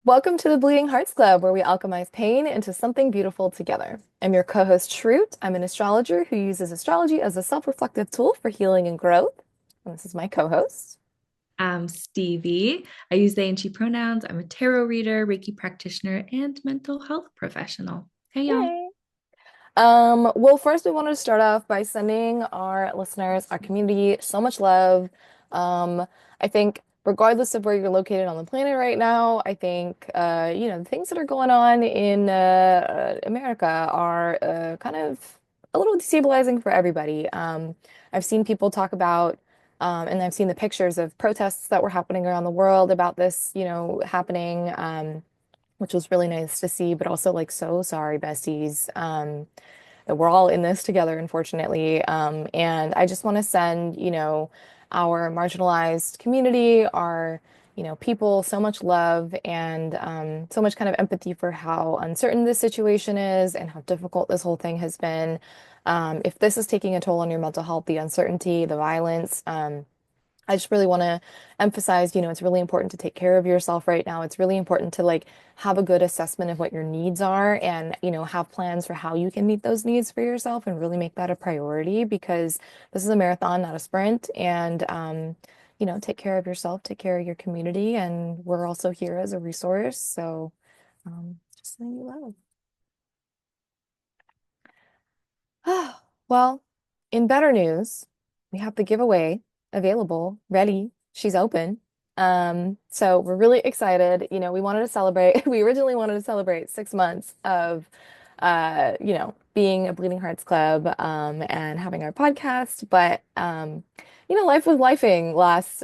Welcome to the Bleeding Hearts Club, where we alchemize pain into something beautiful together. I'm your co-host, Shroot. I'm an astrologer who uses astrology as a self-reflective tool for healing and growth. And this is my co-host. I'm Stevie. I use they and she pronouns. I'm a tarot reader, Reiki practitioner, and mental health professional. Hey, y'all. Yay. Well, first we wanted to start off by sending our listeners, our community, so much love. I think regardless of where you're located on the planet right now, I think the things that are going on in America are kind of a little destabilizing for everybody. I've seen people talk about and I've seen the pictures of protests that were happening around the world about this, happening. Which was really nice to see, but also like so sorry, besties. That we're all in this together, unfortunately. And I just want to send, our marginalized community, our, people so much love and so much kind of empathy for how uncertain this situation is and how difficult this whole thing has been. If this is taking a toll on your mental health, the uncertainty, the violence, I just really want to emphasize, it's really important to take care of yourself right now. It's really important to like have a good assessment of what your needs are and, have plans for how you can meet those needs for yourself and really make that a priority because this is a marathon, not a sprint. And, take care of yourself, take care of your community, and we're also here as a resource. So, just sending you love. Well, in better news, we have the giveaway available, ready. She's open. So we're really excited. We wanted to celebrate, we originally wanted to celebrate 6 months of being a Bleeding Hearts Club, and having our podcast, but life was lifing last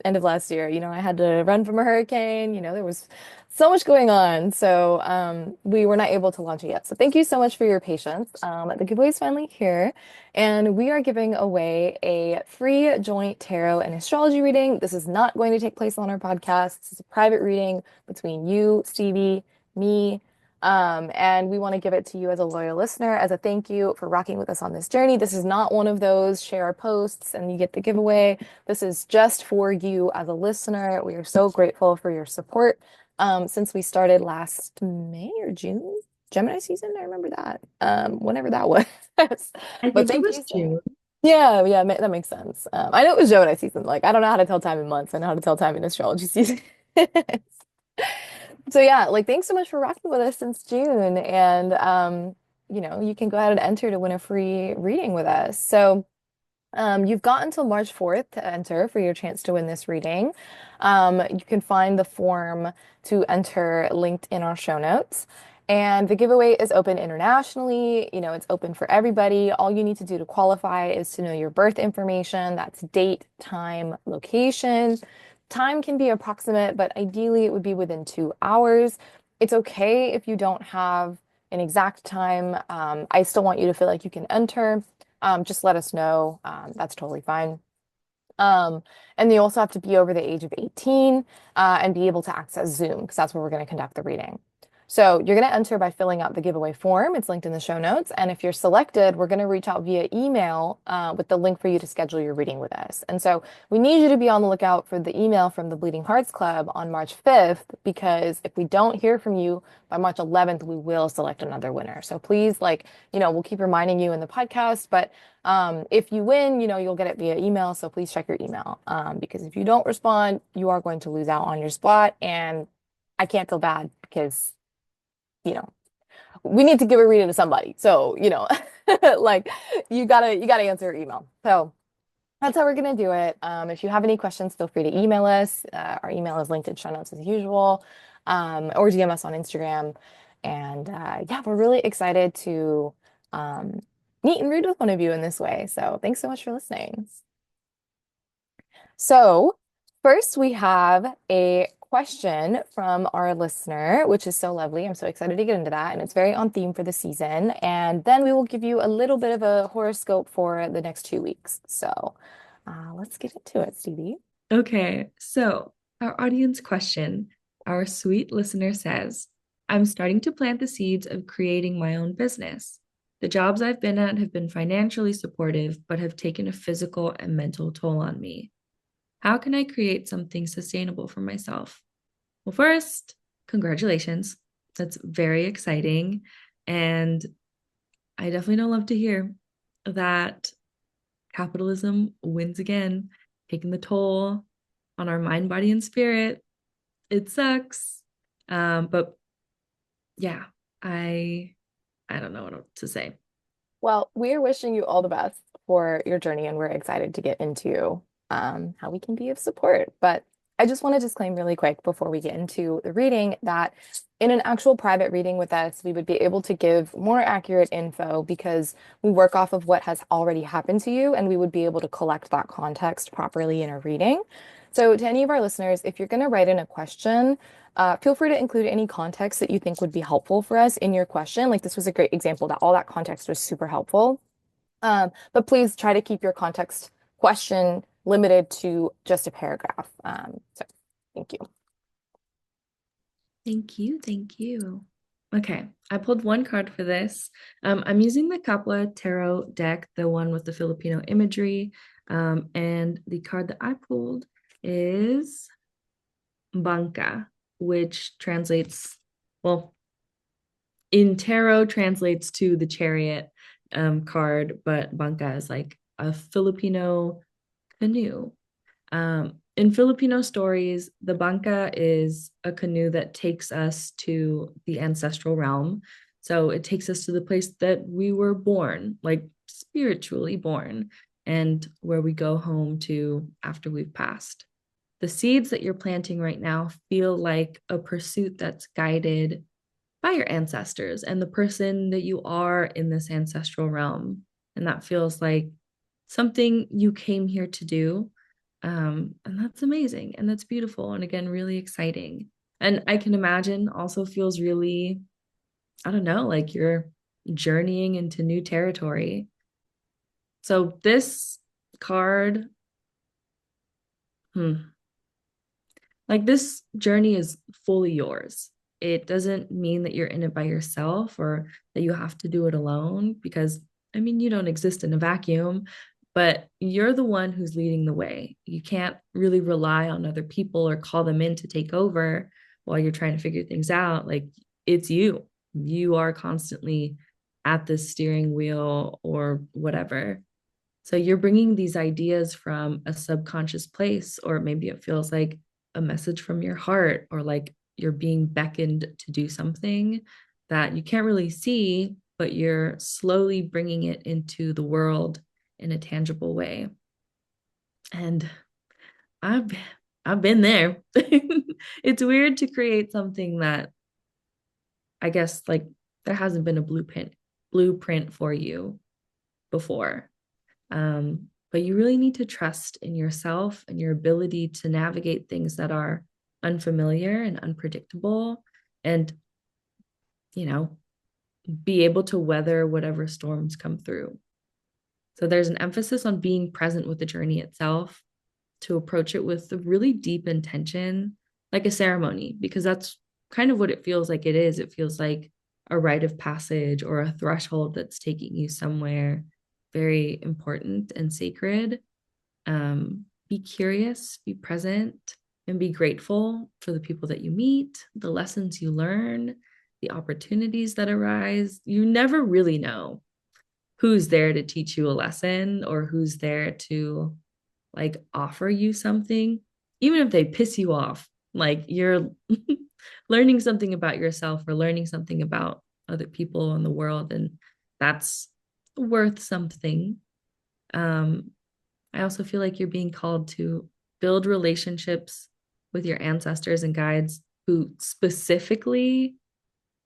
end of last year. I had to run from a hurricane, there was so much going on. So we were not able to launch it yet. So thank you so much for your patience. The giveaway is finally here, and we are giving away a free joint tarot and astrology reading. This is not going to take place on our podcast. This is a private reading between you, Stevie, me. And we want to give it to you as a loyal listener, as a thank you for rocking with us on this journey. This is not one of those share our posts and you get the giveaway. This is just for you as a listener. We are so grateful for your support. Since we started last May or June, Gemini season, I remember that. Whenever that was. I But think it thank was you so much. June. Yeah, yeah, that makes sense. I know it was Gemini season. Like, I don't know how to tell time in months. I know how to tell time in astrology season. So yeah, like thanks so much for rocking with us since June. And you can go ahead and enter to win a free reading with us. So you've got until March 4th to enter for your chance to win this reading. You can find the form to enter linked in our show notes. And the giveaway is open internationally. It's open for everybody. All you need to do to qualify is to know your birth information. That's date, time, location. Time can be approximate, but ideally it would be within 2 hours. It's okay if you don't have an exact time. I still want you to feel like you can enter. Just let us know. That's totally fine. Um, and you also have to be over the age of 18 and be able to access Zoom because that's where we're going to conduct the reading. So you're going to enter by filling out the giveaway form. It's linked in the show notes. And if you're selected, we're going to reach out via email with the link for you to schedule your reading with us. And so we need you to be on the lookout for the email from the Bleeding Hearts Club on March 5th, because if we don't hear from you by March 11th, we will select another winner. So please, we'll keep reminding you in the podcast, but if you win, you'll get it via email. So please check your email. Because if you don't respond, you are going to lose out on your spot. And I can't feel bad because, you know, we need to give a reading to somebody. So, like you gotta answer your email. So that's how we're gonna do it. If you have any questions, feel free to email us. Our email is linked in show notes as usual, or DM us on Instagram. And yeah, we're really excited to um, meet and read with one of you in this way. So thanks so much for listening. So first we have a question from our listener, which is so lovely. I'm so excited to get into that. And it's very on theme for the season. And then we will give you a little bit of a horoscope for the next 2 weeks. So let's get into it, Stevie. Okay, so our audience question, our sweet listener says, I'm starting to plant the seeds of creating my own business. The jobs I've been at have been financially supportive, but have taken a physical and mental toll on me. How can I create something sustainable for myself? Well, first, congratulations. That's very exciting. And I definitely don't love to hear that capitalism wins again, taking the toll on our mind, body, and spirit. It sucks. But yeah, I I don't know what to say. Well, we are wishing you all the best for your journey, and we're excited to get into how we can be of support. But I just want to disclaim really quick before we get into the reading that in an actual private reading with us, we would be able to give more accurate info because we work off of what has already happened to you, and we would be able to collect that context properly in a reading. So, to any of our listeners, if you're going to write in a question, feel free to include any context that you think would be helpful for us in your question. Like this was a great example that all that context was super helpful. But please try to keep your context question limited to just a paragraph. So thank you. Thank you. Thank you. Okay, I pulled one card for this. I'm using the Kapwa Tarot deck, the one with the Filipino imagery. And the card that I pulled is Banca, which translates, well, in tarot translates to the chariot card, but Banca is like a Filipino canoe. In Filipino stories, the banca is a canoe that takes us to the ancestral realm. So it takes us to the place that we were born, like spiritually born, and where we go home to after we've passed. The seeds that you're planting right now feel like a pursuit that's guided by your ancestors and the person that you are in this ancestral realm. And that feels like something you came here to do. And that's amazing. And that's beautiful. And again, really exciting. And I can imagine also feels really, I don't know, like you're journeying into new territory. So this card, hmm, like this journey is fully yours. It doesn't mean that you're in it by yourself or that you have to do it alone because, I mean, you don't exist in a vacuum, but you're the one who's leading the way. You can't really rely on other people or call them in to take over while you're trying to figure things out. Like it's you. You are constantly at the steering wheel or whatever. So you're bringing these ideas from a subconscious place, or maybe it feels like a message from your heart, or like you're being beckoned to do something that you can't really see, but you're slowly bringing it into the world in a tangible way. And I've I've been there. It's weird to create something that I guess like there hasn't been a blueprint for you before. But you really need to trust in yourself and your ability to navigate things that are unfamiliar and unpredictable and, you know, be able to weather whatever storms come through. So there's an emphasis on being present with the journey itself, to approach it with a really deep intention, like a ceremony, because that's kind of what it feels like it is. It feels like a rite of passage or a threshold that's taking you somewhere very important and sacred. Be curious, be present, and be grateful for the people that you meet, the lessons you learn, the opportunities that arise. You never really know who's there to teach you a lesson or who's there to like offer you something, even if they piss you off, like you're learning something about yourself or learning something about other people in the world. And that's worth something. Um, I also feel like you're being called to build relationships with your ancestors and guides who specifically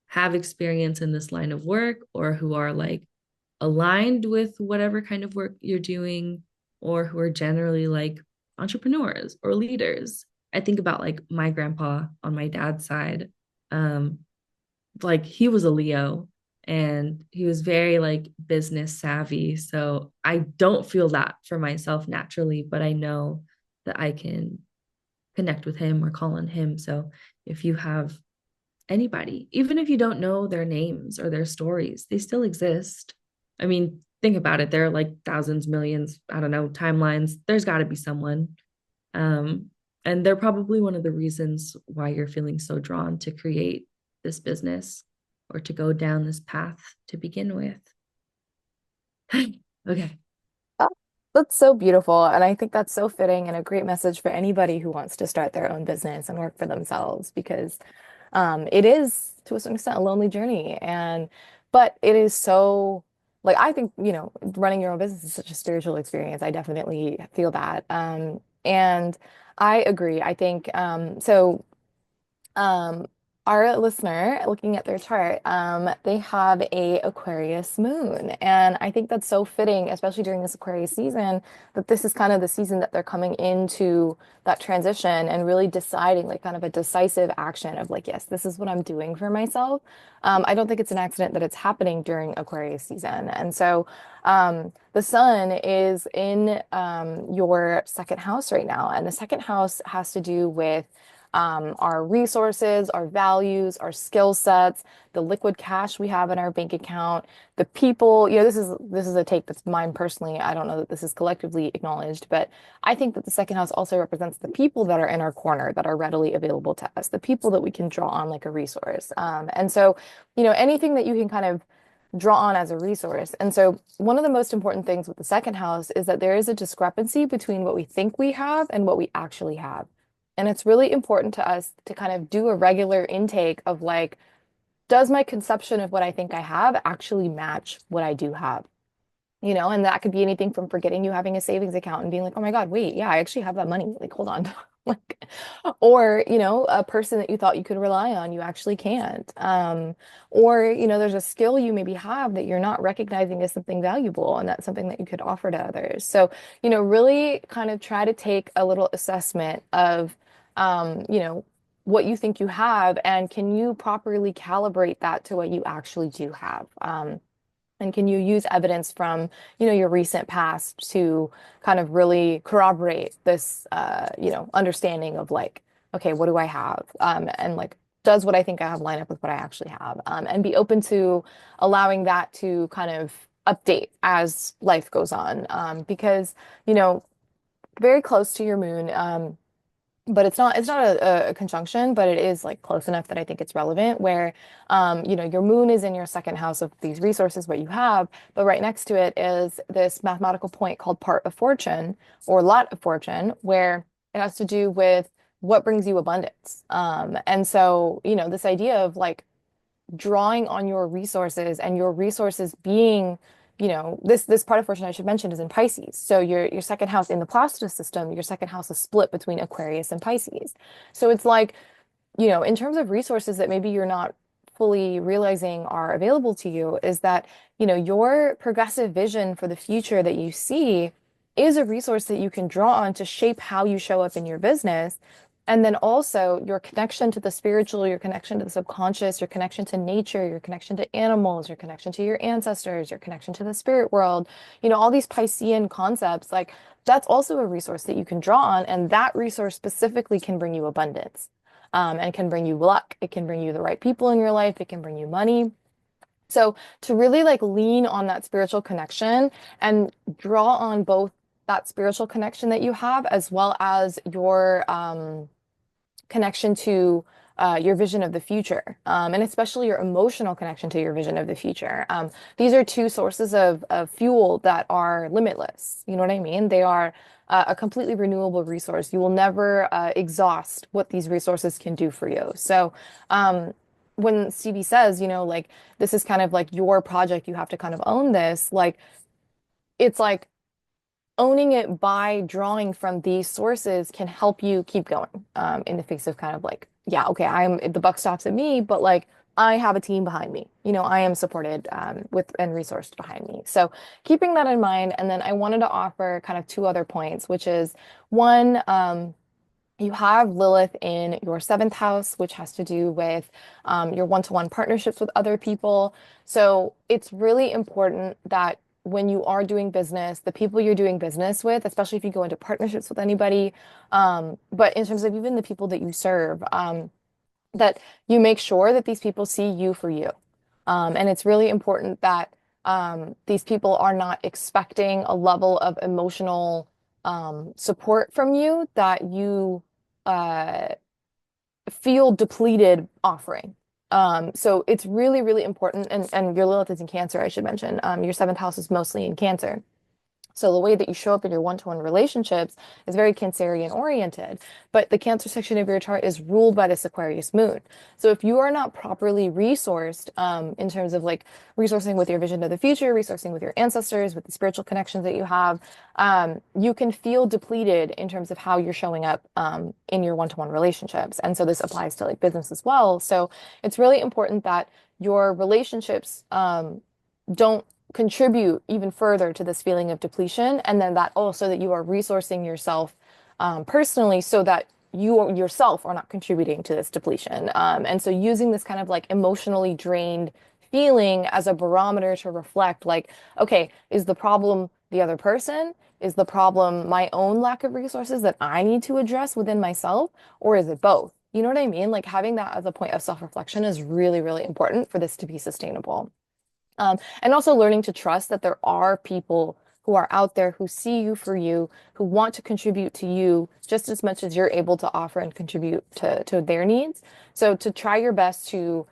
have experience in this line of work or who are like aligned with whatever kind of work you're doing or who are generally like entrepreneurs or leaders. I think about like my grandpa on my dad's side. Um, like he was a Leo and he was very like business savvy. So I don't feel that for myself naturally, but I know that I can connect with him or call on him. So if you have anybody, even if you don't know their names or their stories, they still exist. I mean, think about it. There are like thousands, millions, I don't know, timelines. There's got to be someone. Um, And they're probably one of the reasons why you're feeling so drawn to create this business or to go down this path to begin with. Okay. Oh, that's so beautiful. And I think that's so fitting and a great message for anybody who wants to start their own business and work for themselves because it is to a certain extent a lonely journey. But it is so, like, I think, running your own business is such a spiritual experience. I definitely feel that. And I agree. I think, um, our listener, looking at their chart, they have a Aquarius moon. And I think that's so fitting, especially during this Aquarius season, that this is kind of the season that they're coming into that transition and really deciding, like, kind of a decisive action of, like, yes, this is what I'm doing for myself. I don't think it's an accident that it's happening during Aquarius season. And so, the sun is in your second house right now. And the second house has to do with our resources, our values, our skill sets, the liquid cash we have in our bank account, the people, this is a take that's mine personally. I don't know that this is collectively acknowledged, but I think that the second house also represents the people that are in our corner that are readily available to us, the people that we can draw on like a resource. And so, anything that you can kind of draw on as a resource. And so one of the most important things with the second house is that there is a discrepancy between what we think we have and what we actually have. And it's really important to us to kind of do a regular intake of like, does my conception of what I think I have actually match what I do have? And that could be anything from forgetting you having a savings account and being like, oh my God, wait, yeah, I actually have that money. Like, hold on. Like, or, a person that you thought you could rely on, you actually can't. Or, there's a skill you maybe have that you're not recognizing as something valuable, and that's something that you could offer to others. So, really kind of try to take a little assessment of, what you think you have, and can you properly calibrate that to what you actually do have? And can you use evidence from, your recent past to kind of really corroborate this, understanding of like, okay, what do I have? And like, does what I think I have line up with what I actually have? And be open to allowing that to kind of update as life goes on. Because, you know, very close to your moon, but it's not a conjunction, but it is like close enough that I think it's relevant where your moon is in your second house of these resources, what you have, but right next to it is this mathematical point called part of fortune or lot of fortune, where it has to do with what brings you abundance. And so, this idea of like drawing on your resources and your resources being, this part of fortune I should mention is in Pisces. So your second house in the Placidus system, your second house is split between Aquarius and Pisces. So it's like, in terms of resources that maybe you're not fully realizing are available to you, is that, your progressive vision for the future that you see is a resource that you can draw on to shape how you show up in your business. And then also your connection to the spiritual, your connection to the subconscious, your connection to nature, your connection to animals, your connection to your ancestors, your connection to the spirit world, all these Piscean concepts, like that's also a resource that you can draw on. And that resource specifically can bring you abundance, and can bring you luck. It can bring you the right people in your life. It can bring you money. So to really like lean on that spiritual connection and draw on both that spiritual connection that you have as well as your connection to your vision of the future, and especially your emotional connection to your vision of the future. These are two sources of fuel that are limitless. You know what I mean? They are a completely renewable resource. You will never exhaust what these resources can do for you. So, when Stevie says, like this is kind of like your project, you have to kind of own this, like it's like owning it by drawing from these sources can help you keep going, in the face of kind of like, yeah, okay, the buck stops at me, but like I have a team behind me. I am supported with and resourced behind me. So keeping that in mind, and then I wanted to offer kind of two other points, which is one, you have Lilith in your seventh house, which has to do with your one-to-one partnerships with other people. So it's really important that when you are doing business, the people you're doing business with, especially if you go into partnerships with anybody, but in terms of even the people that you serve, that you make sure that these people see you for you. And it's really important that these people are not expecting a level of emotional support from you that you feel depleted offering. So it's really, really important. And your Lilith is in Cancer, I should mention. Your seventh house is mostly in Cancer. So the way that you show up in your one-to-one relationships is very Cancerian oriented, but the Cancer section of your chart is ruled by this Aquarius moon. So if you are not properly resourced, in terms of like resourcing with your vision of the future, resourcing with your ancestors, with the spiritual connections that you have, you can feel depleted in terms of how you're showing up, in your one-to-one relationships. And so this applies to like business as well. So it's really important that your relationships, don't contribute even further to this feeling of depletion. And then that also that you are resourcing yourself, personally, so that you yourself are not contributing to this depletion. And so using this kind of like emotionally drained feeling as a barometer to reflect like, okay, is the problem the other person? Is the problem my own lack of resources that I need to address within myself? Or is it both? You know what I mean? Like having that as a point of self-reflection is really, really important for this to be sustainable. And also learning to trust that there are people who are out there who see you for you, who want to contribute to you just as much as you're able to offer and contribute to their needs. So to try your best to,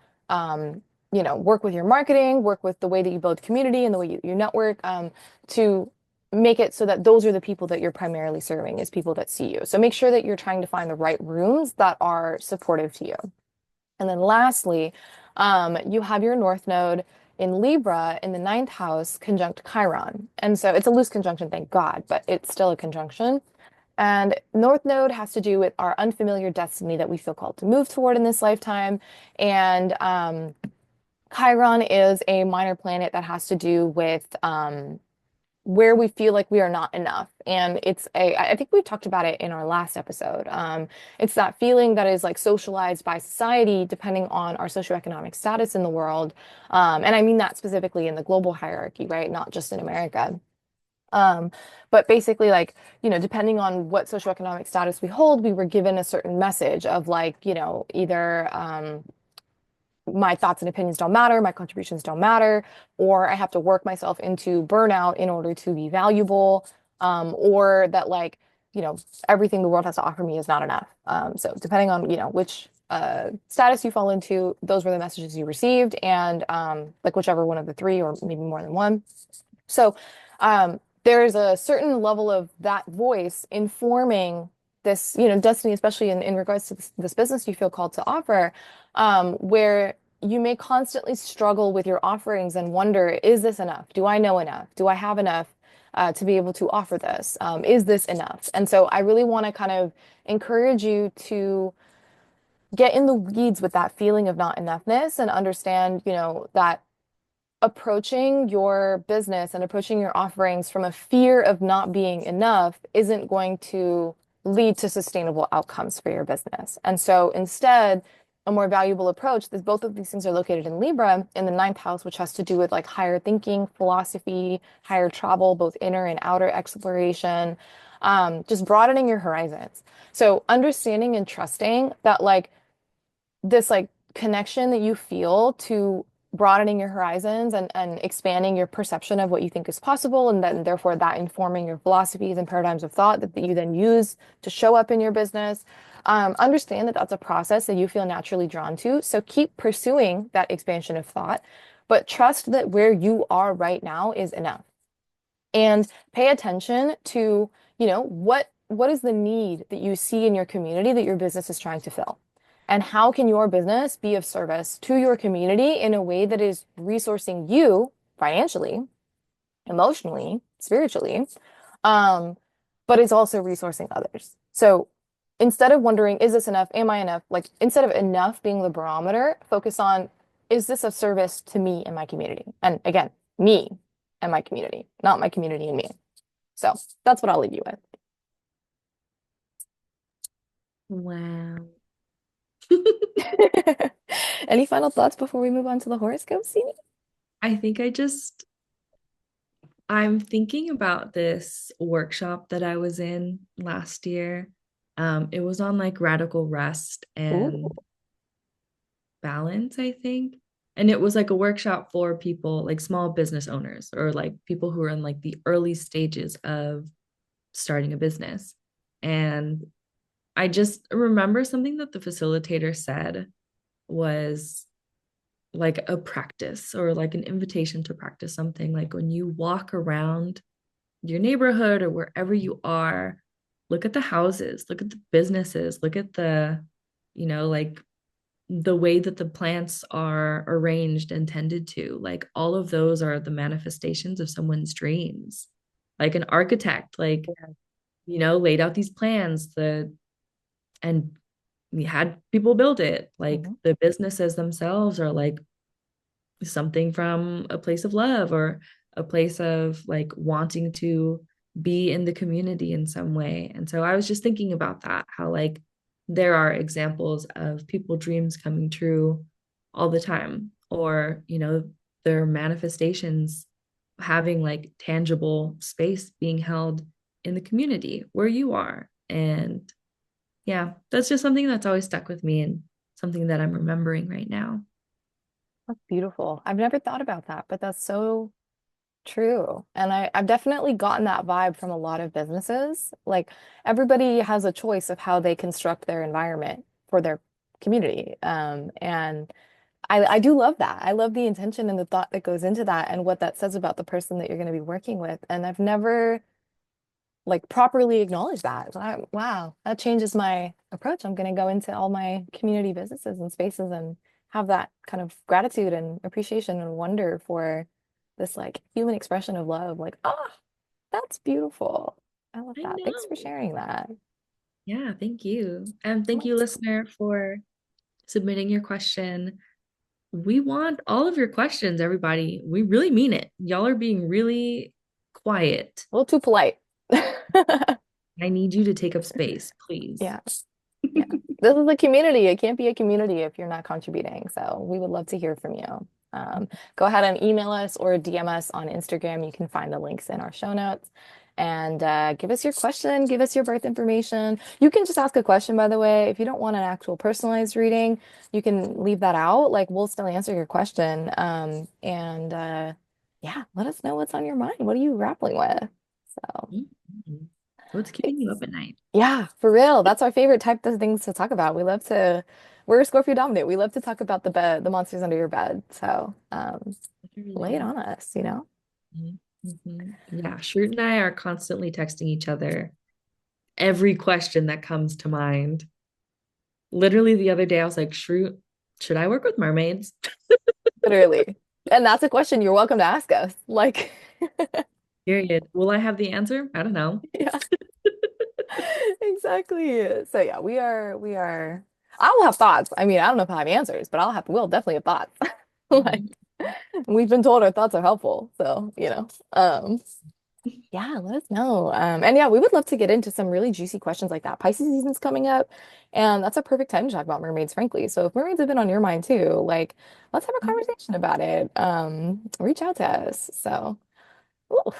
work with your marketing, work with the way that you build community and the way you network, to make it so that those are the people that you're primarily serving is people that see you. So make sure that you're trying to find the right rooms that are supportive to you. And then lastly, you have your North Node in Libra in the ninth house conjunct Chiron. And so it's a loose conjunction, thank God, but it's still a conjunction. And North Node has to do with our unfamiliar destiny that we feel called to move toward in this lifetime. And Chiron is a minor planet that has to do with where we feel like we are not enough. And I think we talked about it in our last episode. It's that feeling that is like socialized by society depending on our socioeconomic status in the world. And I mean that specifically in the global hierarchy, right? Not just in America. Um, but basically, like, depending on what socioeconomic status we hold, we were given a certain message of like, either my thoughts and opinions don't matter, my contributions don't matter, or I have to work myself into burnout in order to be valuable, or that like, you know, everything the world has to offer me is not enough. So depending on, which status you fall into, those were the messages you received, and like whichever one of the three, or maybe more than one. So there is a certain level of that voice informing this, destiny, especially in regards to this business you feel called to offer, where you may constantly struggle with your offerings and wonder, is this enough? Do I know enough? Do I have enough to be able to offer this? Is this enough? And so I really want to kind of encourage you to get in the weeds with that feeling of not enoughness and understand, that approaching your business and approaching your offerings from a fear of not being enough isn't going to lead to sustainable outcomes for your business. And so instead, a more valuable approach, this both of these things are located in Libra in the ninth house, which has to do with like higher thinking, philosophy, higher travel, both inner and outer exploration, just broadening your horizons. So understanding and trusting that like this like connection that you feel to broadening your horizons and expanding your perception of what you think is possible, and then therefore that informing your philosophies and paradigms of thought that you then use to show up in your business. Understand that that's a process that you feel naturally drawn to. So keep pursuing that expansion of thought, but trust that where you are right now is enough. And pay attention to, what is the need that you see in your community that your business is trying to fill? And how can your business be of service to your community in a way that is resourcing you financially, emotionally, spiritually, um, but is also resourcing others? So instead of wondering, is this enough? Am I enough? Like instead of enough being the barometer, focus on, is this of service to me and my community? And again, me and my community, not my community and me. So that's what I'll leave you with. Wow. Any final thoughts before we move on to the horoscope, Sini? I think I'm thinking about this workshop that I was in last year. It was on like radical rest Ooh. and balance, I think. And it was like a workshop for people like small business owners or like people who are in like the early stages of starting a business. And I just remember something that the facilitator said was like a practice or like an invitation to practice something. Like when you walk around your neighborhood or wherever you are, look at the houses, look at the businesses, look at like the way that the plants are arranged and tended to. Like all of those are the manifestations of someone's dreams. Like an architect, like, laid out these plans, and we had people build it. Like Mhm. the businesses themselves are like something from a place of love or a place of like wanting to be in the community in some way. And so I was just thinking about that, how like there are examples of people dreams coming true all the time, or their manifestations having like tangible space being held in the community where you are. And yeah, that's just something that's always stuck with me and something that I'm remembering right now. That's beautiful. I've never thought about that, but that's so true. And I've definitely gotten that vibe from a lot of businesses. Like everybody has a choice of how they construct their environment for their community. And I do love that. I love the intention and the thought that goes into that and what that says about the person that you're going to be working with. And I've never like properly acknowledged that. So wow, that changes my approach. I'm going to go into all my community businesses and spaces and have that kind of gratitude and appreciation and wonder for this like human expression of love. Like, oh, that's beautiful. I love I that. Thanks for know. sharing that. Yeah, thank you. And thank you, listener, for submitting your question. We want all of your questions, everybody. We really mean it. Y'all are being really quiet. A little too polite. I need you to take up space, please. Yeah. Yeah. This is a community. It can't be a community if you're not contributing. So we would love to hear from you. Go ahead and email us or DM us on Instagram. You can find the links in our show notes. And give us your question, give us your birth information. You can just ask a question, by the way. If you don't want an actual personalized reading, you can leave that out. Like we'll still answer your question. And yeah, let us know what's on your mind. What are you grappling with? So. Mhm. What's keeping you up at night? Yeah, for real. That's our favorite type of things to talk about. We're Scorpio dominant. We love to talk about the monsters under your bed. So, I really lay it do. on us, you know? Mhm. Mhm. Yeah, Shroot and I are constantly texting each other every question that comes to mind. Literally the other day, I was like, Shroot, should I work with mermaids? Literally. And that's a question you're welcome to ask us. Like, Period. Will I have the answer? I don't know. yeah, exactly. So yeah, I'll have thoughts. I mean, I don't know if I have answers, but we'll definitely have thoughts. Like, Mhm. we've been told our thoughts are helpful. So, yeah, let us know. And yeah, we would love to get into some really juicy questions like that. Pisces season's coming up, and that's a perfect time to talk about mermaids, frankly. So if mermaids have been on your mind too, like let's have a conversation about it. Reach out to us. So, ooh.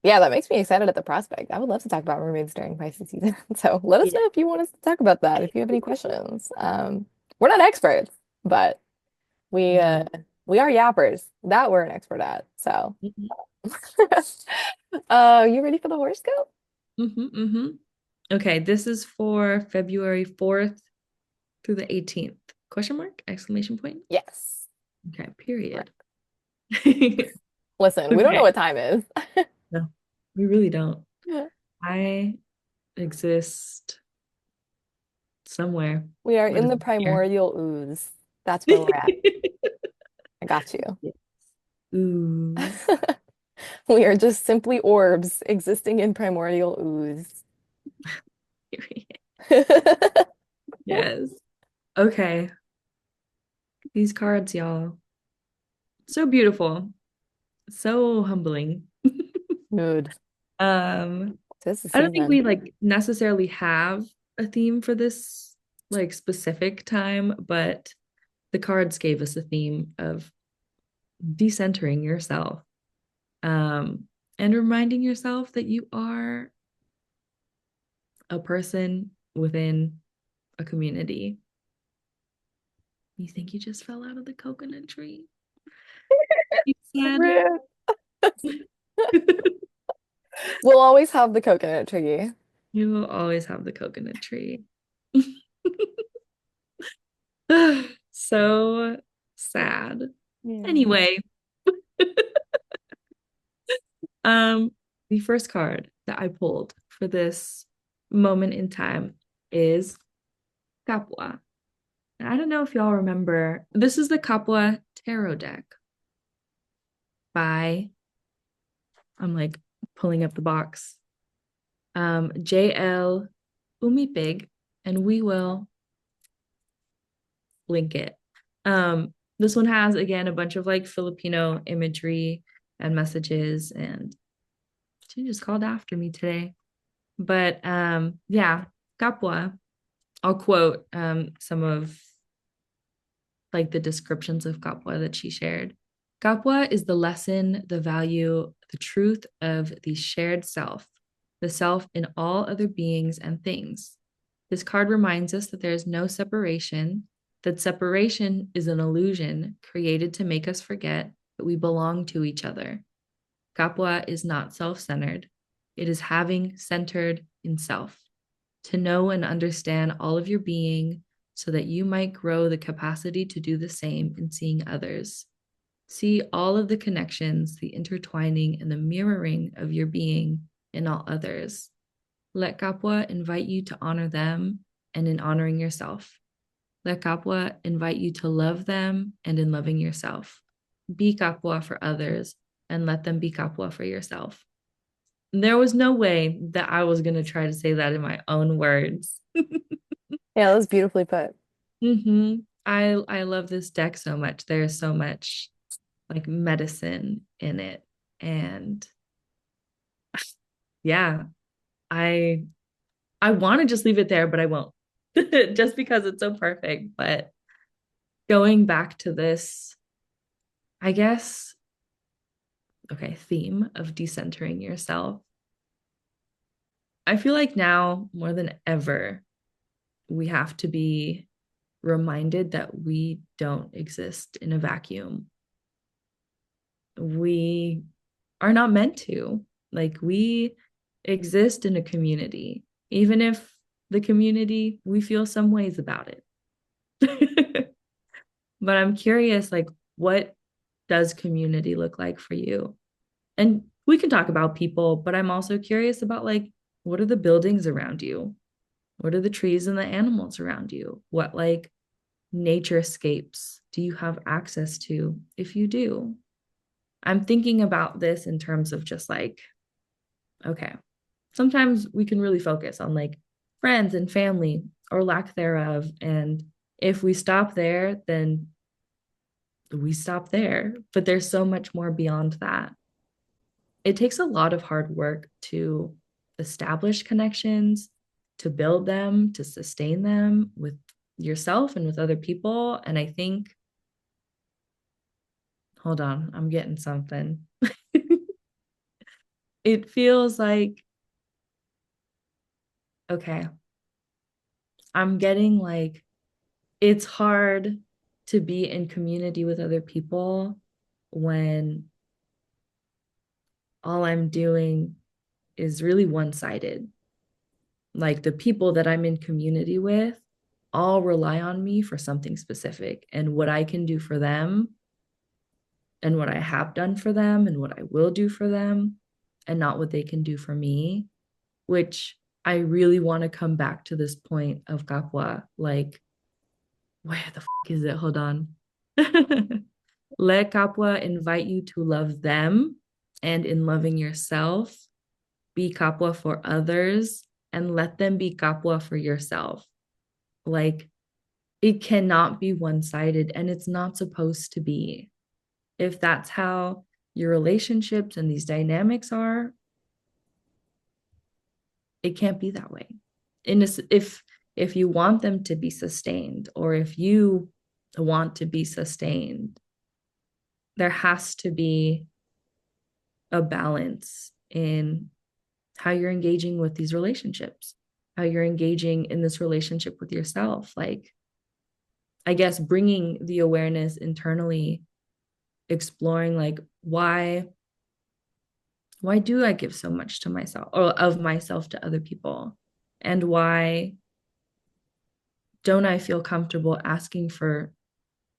Yeah, that makes me excited at the prospect. I would love to talk about mermaids during Pisces season. So let us Yeah. know if you want us to talk about that, if you have any questions. We're not experts, but we uh No. we are yappers. That we're an expert at. So Mhm. you ready for the horoscope? Mhm, mhm. Okay, this is for February 4th through the 18th. Question mark? Exclamation point? Yes. Okay, period. Correct. Listen, we don't know Okay. what time is. No, we really don't. I exist somewhere. We are What in is the it here? primordial ooze. That's where we're at. I got you. Yes. Ooze. We are just simply orbs existing in primordial ooze. Period. Yes. Okay. These cards, y'all. So beautiful. So humbling. Mood. Um, This is I don't think we season. like necessarily have a theme for this like specific time, but the cards gave us a theme of decentering yourself, and reminding yourself that you are a person within a community. You think you just fell out of the coconut tree? You said Rude. We'll always have the coconut tree. you will always have the coconut tree. so sad. Yeah. Anyway, um, the first card that I pulled for this moment in time is Kapwa. And I don't know if y'all remember, this is the Kapwa Tarot deck by, I'm like pulling up the box, JL Umipig, and we will link it. This one has again a bunch of like Filipino imagery and messages, and she just called after me today. But yeah, Kapwa. I'll quote some of like the descriptions of Kapwa that she shared. Kapwa is the lesson, the value, the truth of the shared self, the self in all other beings and things. This card reminds us that there is no separation, that separation is an illusion created to make us forget that we belong to each other. Kapwa is not self centered, it is having centered in self, to know and understand all of your being so that you might grow the capacity to do the same in seeing others. See all of the connections, the intertwining, and the mirroring of your being in all others. Let Kapwa invite you to honor them and in honoring yourself. Let Kapwa invite you to love them and in loving yourself. Be Kapwa for others and let them be Kapwa for yourself. There was no way that I was going to try to say that in my own words. Yeah, that was beautifully put. Mm-hmm. I love this deck so much. There's so much like medicine in it. And yeah, I I want to just leave it there, but I won't. Just because it's so perfect. But going back to this, I guess, okay, theme of decentering yourself. I feel like now more than ever, we have to be reminded that we don't exist in a vacuum. We are not meant to. Like, we exist in a community, even if the community, we feel some ways about it. But I'm curious, like, what does community look like for you? And we can talk about people, but I'm also curious about, like, what are the buildings around you? What are the trees and the animals around you? What, like, nature escapes do you have access to if you do? I'm thinking about this in terms of just like, okay, sometimes we can really focus on like friends and family or lack thereof. And if we stop there, then we stop there. But there's so much more beyond that. It takes a lot of hard work to establish connections, to build them, to sustain them with yourself and with other people. And I think, hold on, I'm getting something. It feels like, okay, I'm getting like it's hard to be in community with other people when all I'm doing is really one sided. Like the people that I'm in community with all rely on me for something specific, and what I can do for them and what I have done for them and what I will do for them, and not what they can do for me, which I really want to come back to this point of Kapwa. Like, where the is it? Hold on. Let Kapwa invite you to love them, and in loving yourself, be Kapwa for others and let them be Kapwa for yourself. Like, it cannot be one sided, and it's not supposed to be. If that's how your relationships and these dynamics are, it can't be that way. And if you want them to be sustained, or if you want to be sustained, there has to be a balance in how you're engaging with these relationships, how you're engaging in this relationship with yourself. Like, I guess bringing the awareness internally, exploring like why do I give so much to myself or of myself to other people? And why don't I feel comfortable asking for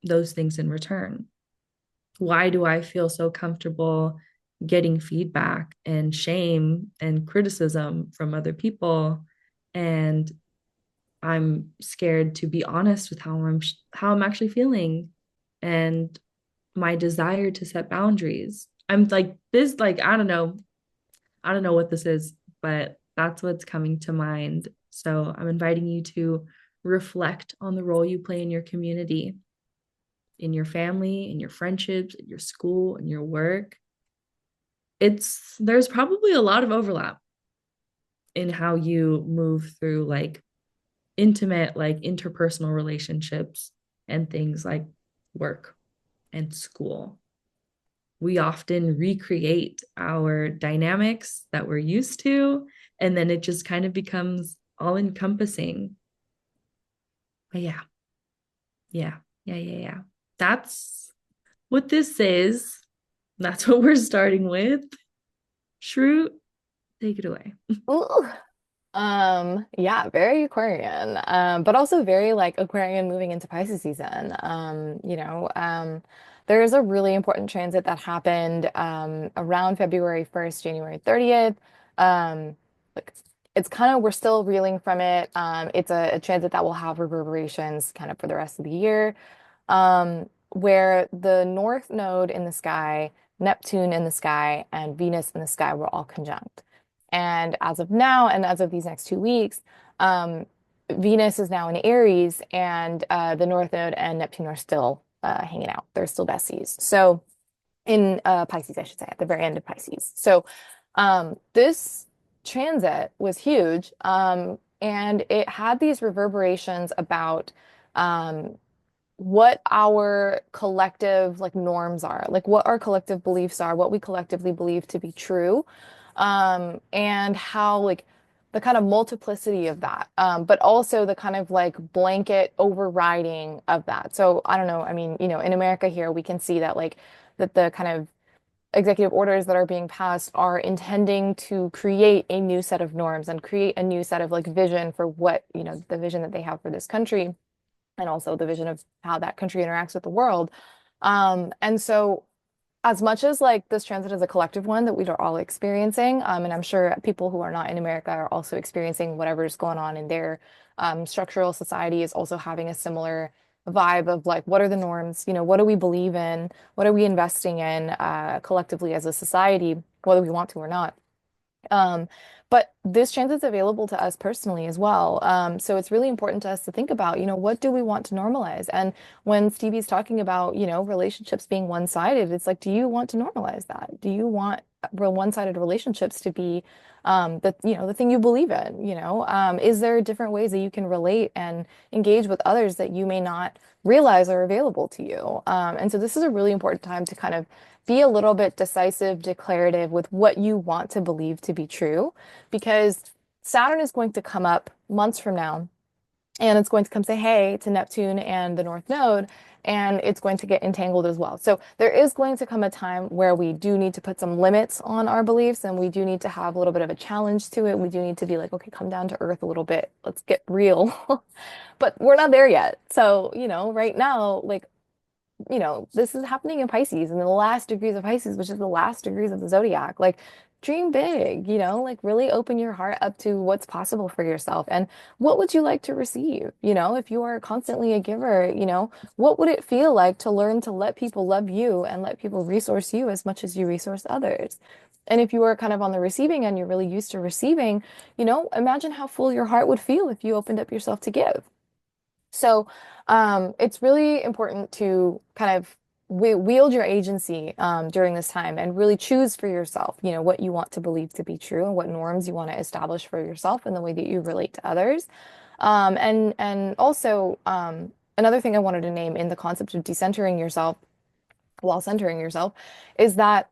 those things in return? Why do I feel so comfortable getting feedback and shame and criticism from other people? And I'm scared to be honest with how I'm actually feeling and my desire to set boundaries. I'm like this, like I don't know what this is, but that's what's coming to mind. So I'm inviting you to reflect on the role you play in your community, in your family, in your friendships, in your school, in your work. There's probably a lot of overlap in how you move through like intimate, like interpersonal relationships and things like work and school. We often recreate our dynamics that we're used to, and then it just kind of becomes all encompassing. But yeah. That's what this is. That's what we're starting with. Shroot, take it away. Ooh. Yeah, very Aquarian. But also very like Aquarian moving into Pisces season. There is a really important transit that happened around February 1st, January 30th. Like it's kind of we're still reeling from it. It's a transit that will have reverberations kind of for the rest of the year. Where the North Node in the sky, Neptune in the sky, and Venus in the sky were all conjunct. And as of now, and as of these next 2 weeks, um, Venus is now in Aries, and the North Node and Neptune are still hanging out. They're still besties. So in Pisces, I should say, at the very end of Pisces. So this transit was huge, and it had these reverberations about um, what our collective like norms are, like what our collective beliefs are, what we collectively believe to be true, and how like the kind of multiplicity of that, but also the kind of like blanket overriding of that. So I don't know, I mean, in America here, we can see that like that the kind of executive orders that are being passed are intending to create a new set of norms and create a new set of like vision for what, the vision that they have for this country and also the vision of how that country interacts with the world. And so as much as like this transit is a collective one that we are all experiencing, and I'm sure people who are not in America are also experiencing whatever's going on in their structural society is also having a similar vibe of like, what are the norms? What do we believe in? What are we investing in collectively as a society, whether we want to or not? Um, but this transit's available to us personally as well. So it's really important to us to think about, what do we want to normalize? And when Stevie's talking about, relationships being one-sided, it's like, do you want to normalize that? Do you want one-sided relationships to be the thing you believe in? Is there different ways that you can relate and engage with others that you may not realize are available to you? And so this is a really important time to kind of be a little bit decisive, declarative with what you want to believe to be true, because Saturn is going to come up months from now and it's going to come say hey to Neptune and the North Node, and it's going to get entangled as well. So there is going to come a time where we do need to put some limits on our beliefs and we do need to have a little bit of a challenge to it. We do need to be like, okay, come down to earth a little bit. Let's get real. But we're not there yet. So, right now, like this is happening in Pisces and the last degrees of Pisces, which is the last degrees of the zodiac. Like, dream big, like really open your heart up to what's possible for yourself. And what would you like to receive? If you are constantly a giver, what would it feel like to learn to let people love you and let people resource you as much as you resource others? And if you are kind of on the receiving end, you're really used to receiving, imagine how full your heart would feel if you opened up yourself to give. So it's really important to kind of wield your agency during this time and really choose for yourself, what you want to believe to be true and what norms you want to establish for yourself and the way that you relate to others. And also another thing I wanted to name in the concept of decentering yourself while centering yourself is that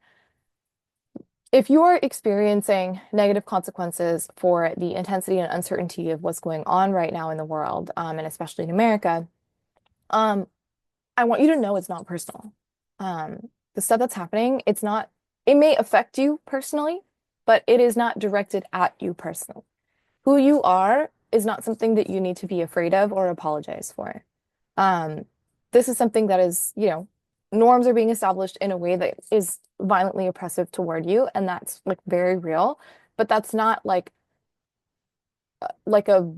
if you're experiencing negative consequences for the intensity and uncertainty of what's going on right now in the world, and especially in America, um, I want you to know it's not personal. The stuff that's happening, it may affect you personally, but it is not directed at you personally. Who you are is not something that you need to be afraid of or apologize for. Um, this is something that is, norms are being established in a way that is violently oppressive toward you, and that's like very real. But that's not like a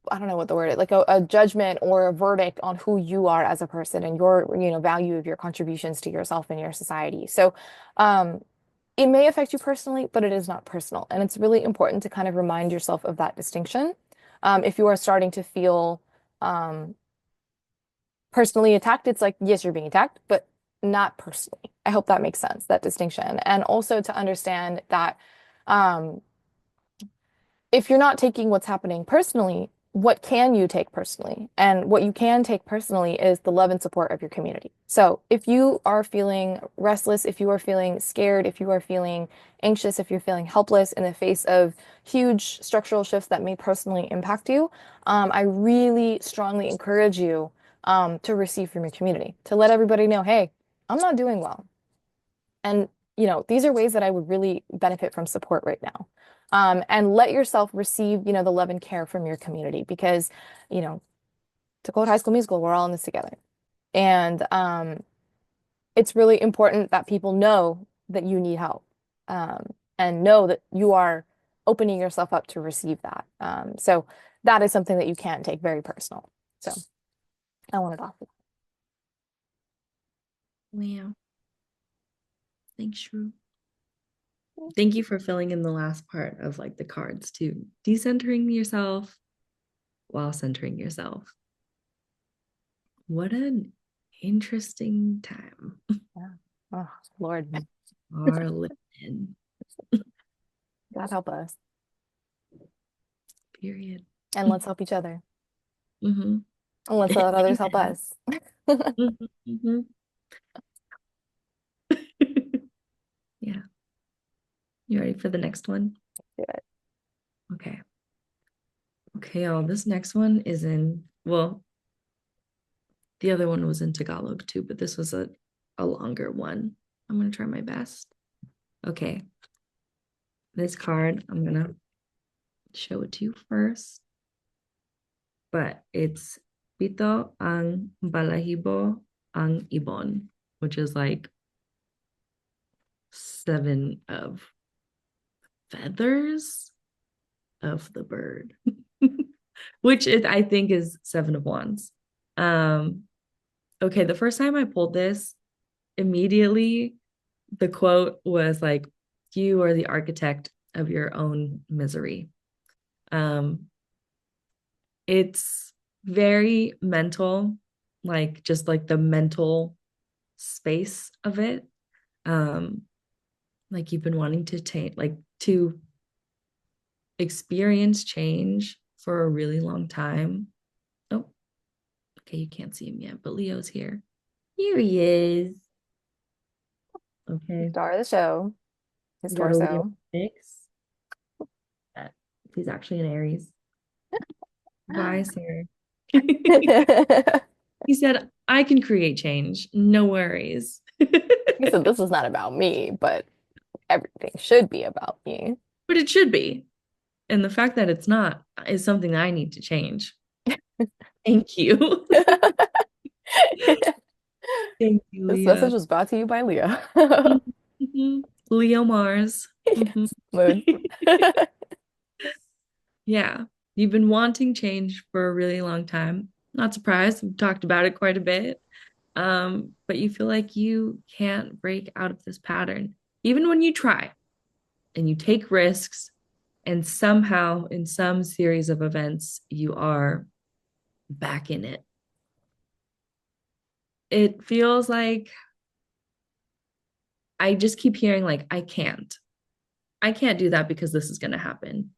I don't know what the word is, like a judgment or a verdict on who you are as a person and your, value of your contributions to yourself and your society. So, it may affect you personally, but it is not personal. And it's really important to kind of remind yourself of that distinction. If you are starting to feel um, personally attacked, it's like, yes, you're being attacked, but not personally. I hope that makes sense, that distinction. And also to understand that um, if you're not taking what's happening personally, what can you take personally? And what you can take personally is the love and support of your community. So if you are feeling restless, if you are feeling scared, if you are feeling anxious, if you're feeling helpless in the face of huge structural shifts that may personally impact you, I really strongly encourage you to receive from your community, to let everybody know, hey, I'm not doing well. And, these are ways that I would really benefit from support right now. And let yourself receive, the love and care from your community because, you know, to quote High School Musical, we're all in this together. And it's really important that people know that you need help and know that you are opening yourself up to receive that. So that is something that you can take very personal. So I wanted to offer Wow. Thanks, Shrew. that. Thank you for filling in the last part of like the cards too. Decentering yourself while centering yourself. What an interesting time Yeah. Oh, Lord, are living in. God help us. Period. And let's help each other. Mm-hmm. And let's let others help us. Mm-hmm. Yeah. You ready for the next one? Do it. Okay. Okay, y'all. This next one is in, well, the other one was in Tagalog too, but this was a longer one. I'm going to try my best. Okay. This card, I'm going to show it to you first, but it's Pito ang balahibo ang ibon, which is like 7 of feathers of the bird, which is, I think is 7 of wands. Um, okay, the first time I pulled this, immediately the quote was like, "You are the architect of your own misery." Um, it's very mental, like just like the mental space of it. Um, like you've been wanting to to experience change for a really long time. Oh, okay, you can't see him yet, but Leo's here. Here he is. Okay, Star of the show, his we got a Leo torso. mix. He's actually an Aries. Bye, sir. He said, I can create change. No worries. He said, this is not about me, but everything should be about me. But it should be. And the fact that it's not is something I need to change. Thank you. Thank you, This Leo. message was brought to you by Leo. Mhm. Leo Mars. Mhm. Yes, moon. Yeah. You've been wanting change for a really long time. Not surprised. We've talked about it quite a bit. But you feel like you can't break out of this pattern. Even when you try and you take risks, and somehow in some series of events, you are back in it. It feels like I just keep hearing, like, I can't. I can't do that because this is going to happen.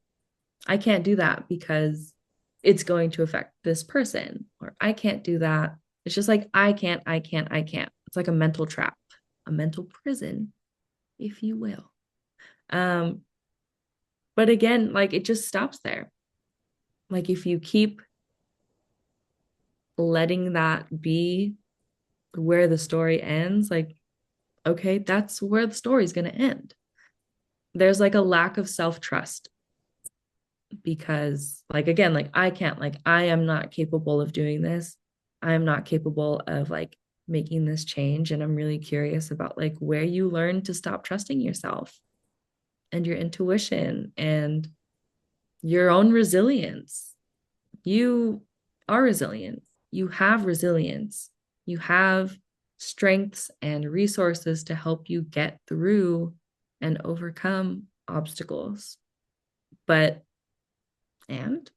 I can't do that because it's going to affect this person. Or I can't do that. It's just like, I can't, I can't, I can't. It's like a mental trap, a mental prison, if you will. Um, but again, like it just stops there. Like if you keep letting that be where the story ends, like, okay, that's where the story's going to end. There's like a lack of self trust because, like, again, like, I can't, like, I am not capable of doing this. I'm not capable of like making this change. And I'm really curious about like where you learn to stop trusting yourself and your intuition and your own resilience. You are resilient. You have resilience. You have strengths and resources to help you get through and overcome obstacles. But, and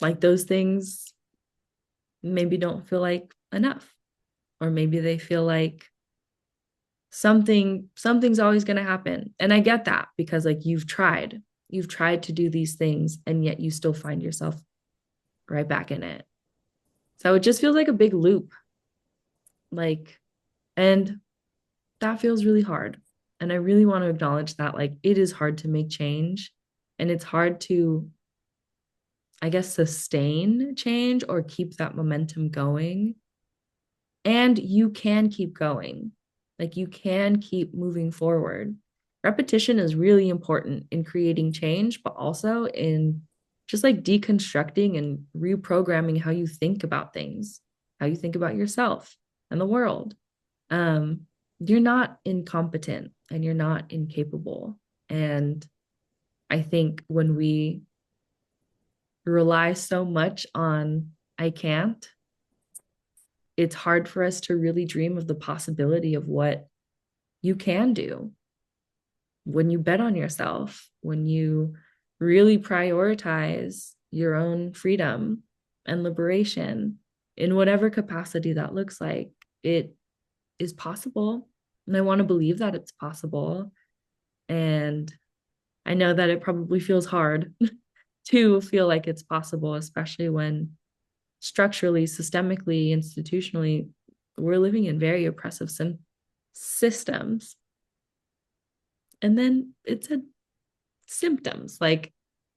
like those things maybe don't feel like enough, or maybe they feel like something's always going to happen. And I get that because like you've tried to do these things and yet you still find yourself right back in it. So it just feels like a big loop, like, and that feels really hard. And I really want to acknowledge that like it is hard to make change, and it's hard to, I guess, sustain change or keep that momentum going. And you can keep going. Like you can keep moving forward. Repetition is really important in creating change, but also in just like deconstructing and reprogramming how you think about things, how you think about yourself and the world. Um, you're not incompetent and you're not incapable. And I think when we rely so much on I can't, it's hard for us to really dream of the possibility of what you can do when you bet on yourself, when you really prioritize your own freedom and liberation in whatever capacity that looks like. It is possible. And I want to believe that it's possible. And I know that it probably feels hard to feel like it's possible, especially when structurally, systemically, institutionally, we're living in very oppressive systems. And then it said symptoms. Like,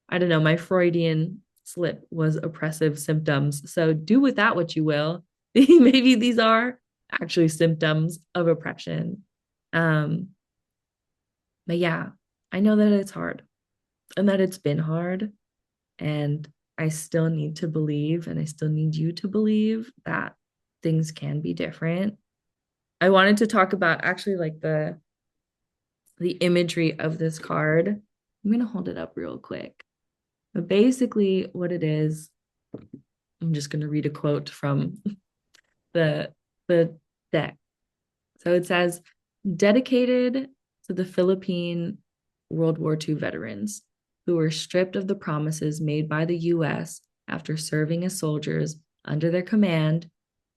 I don't know, my Freudian slip was oppressive symptoms. So do with that what you will. Maybe these are actually symptoms of oppression. Um, but yeah, I know that it's hard and that it's been hard. And I still need to believe, and I still need you to believe that things can be different. I wanted to talk about actually like the imagery of this card. I'm going to hold it up real quick. But basically what it is, I'm just going to read a quote from the the deck. So it says, dedicated to the Philippine World War II veterans who were stripped of the promises made by the US after serving as soldiers under their command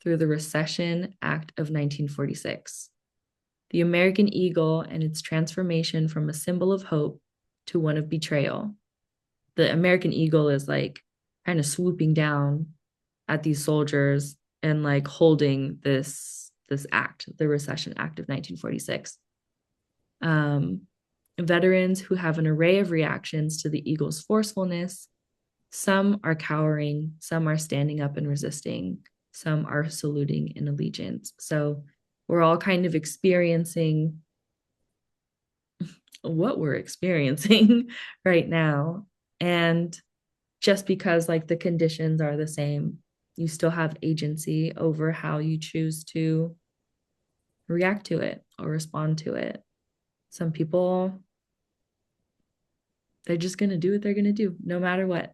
through the Recession Act of 1946. The American eagle and its transformation from a symbol of hope to one of betrayal. The American eagle is like kind of swooping down at these soldiers and like holding this act, the Recession Act of 1946. Um, Veterans who have an array of reactions to the eagle's forcefulness. Some are cowering, some are standing up and resisting, some are saluting in allegiance. So we're all kind of experiencing what we're experiencing right now. And just because like the conditions are the same, you still have agency over how you choose to react to it or respond to it. Some people, they're just going to do what they're going to do no matter what.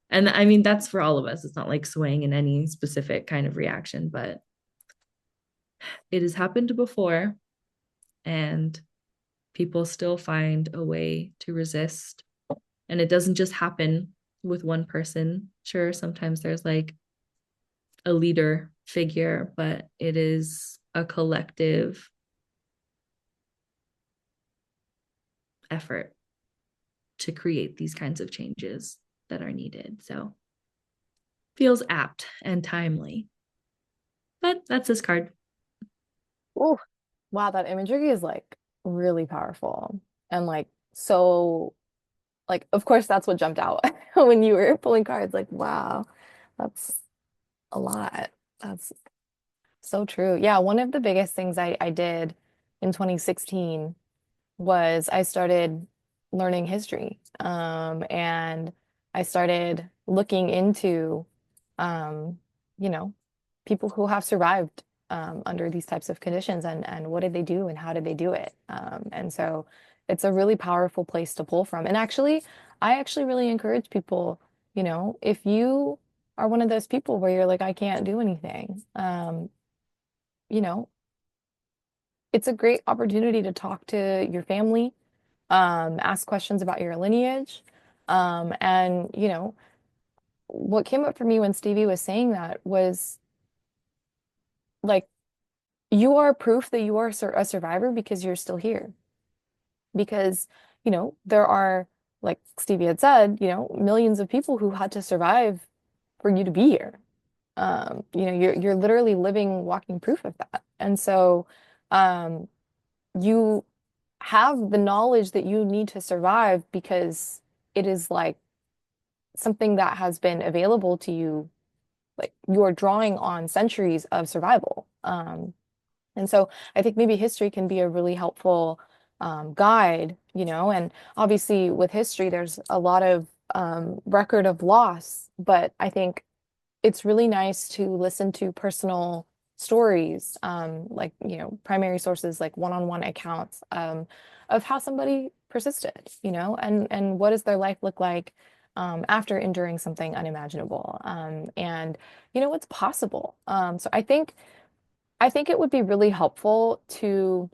And I mean, that's for all of us. It's not like swaying in any specific kind of reaction, but it has happened before, and people still find a way to resist. And it doesn't just happen with one person. Sure, sometimes there's like a leader figure, but it is a collective effort to create these kinds of changes that are needed. So feels apt and timely. But that's this card. Oh, wow, that imagery is like really powerful. And like so like of course that's what jumped out when you were pulling cards. Like, wow, that's a lot. That's so true. Yeah, one of the biggest things I did in 2016 was I started learning history. And I started looking into, um, you know, people who have survived under these types of conditions, and what did they do and how did they do it. And so it's a really powerful place to pull from. And actually, I actually really encourage people, if you are one of those people where you're like, I can't do anything, you know, it's a great opportunity to talk to your family, ask questions about your lineage. And, what came up for me when Stevie was saying that was like, you are proof that you are a survivor because you're still here. Because, there are, like Stevie had said, millions of people who had to survive for you to be here. You're literally living, walking proof of that. And so, um, you have the knowledge that you need to survive because it is like something that has been available to you, like you're drawing on centuries of survival. And so I think maybe history can be a really helpful guide, and obviously with history, there's a lot of record of loss, but I think it's really nice to listen to personal stories, like, primary sources, like one-on-one accounts of how somebody persisted, and what does their life look like after enduring something unimaginable, and what's possible. So I think it would be really helpful to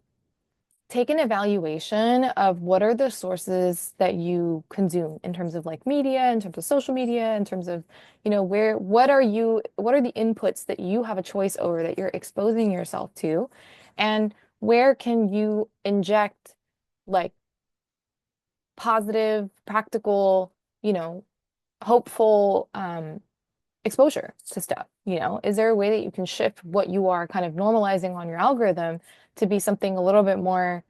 take an evaluation of what are the sources that you consume in terms of like media, in terms of social media, in terms of, what are the inputs that you have a choice over that you're exposing yourself to, and where can you inject like positive, practical, hopeful, exposure to stuff, Is there a way that you can shift what you are kind of normalizing on your algorithm to be something a little bit more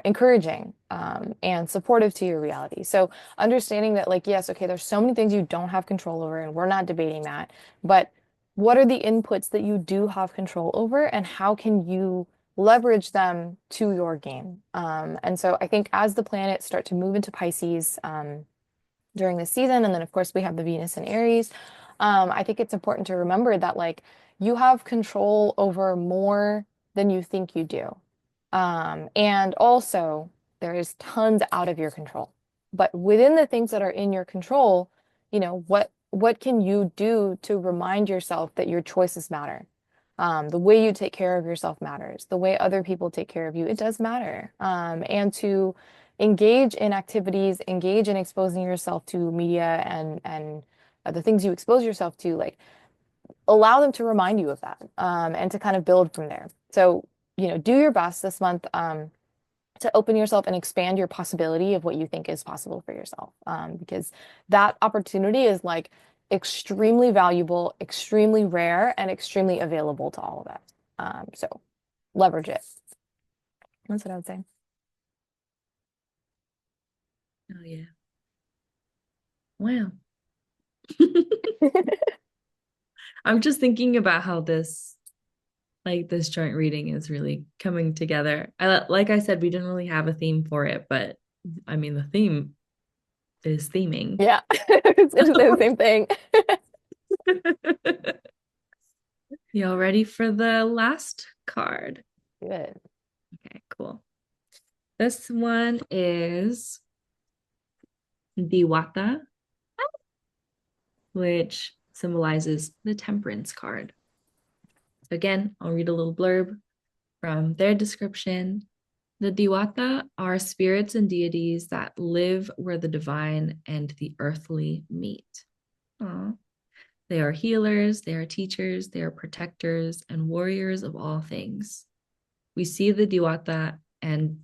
encouraging and supportive to your reality? So understanding that, like, yes, okay, there's so many things you don't have control over, and we're not debating that, but what are the inputs that you do have control over, and how can you leverage them to your game? And so I think as the planets start to move into Pisces, during the season. And then, of course, we have the Venus and Aries. I think it's important to remember that, like, you have control over more than you think you do. And also, there is tons out of your control. But within the things that are in your control, what can you do to remind yourself that your choices matter? The way you take care of yourself matters. The way other people take care of you, it does matter. And to engage in activities, engage in exposing yourself to media and the things you expose yourself to, like, allow them to remind you of that, and to kind of build from there. So, do your best this month, to open yourself and expand your possibility of what you think is possible for yourself, because that opportunity is like extremely valuable, extremely rare, and extremely available to all of us. So leverage it. That's what I would say. Oh yeah. Wow. I'm just thinking about how this joint reading is really coming together. Like I said, we didn't really have a theme for it, but I mean the theme is theming. Yeah, it's gonna say the same thing. Y'all ready for the last card? Good. Okay, cool. This one is Diwata, which symbolizes the Temperance card. So again, I'll read a little blurb from their description. The Diwata are spirits and deities that live where the divine and the earthly meet. Aww. They are healers, they are teachers, they are protectors and warriors of all things. We see the Diwata and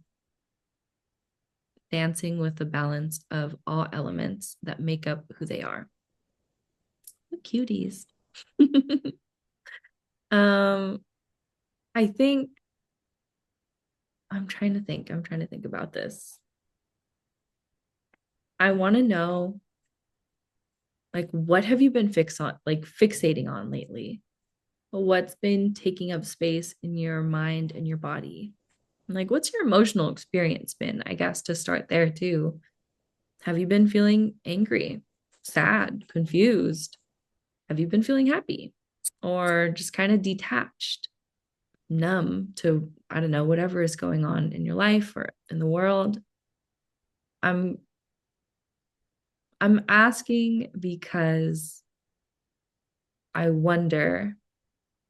dancing with the balance of all elements that make up who they are. What cuties. um, I think I'm trying to think. I'm trying to think about this. I want to know, like, what have you been fixating on lately? What's been taking up space in your mind and your body? Like, what's your emotional experience been? I guess to start there too. Have you been feeling angry, sad, confused? Have you been feeling happy? or just kind of detached, numb to, I don't know, whatever is going on in your life or in the world. I'm I'm asking because I wonder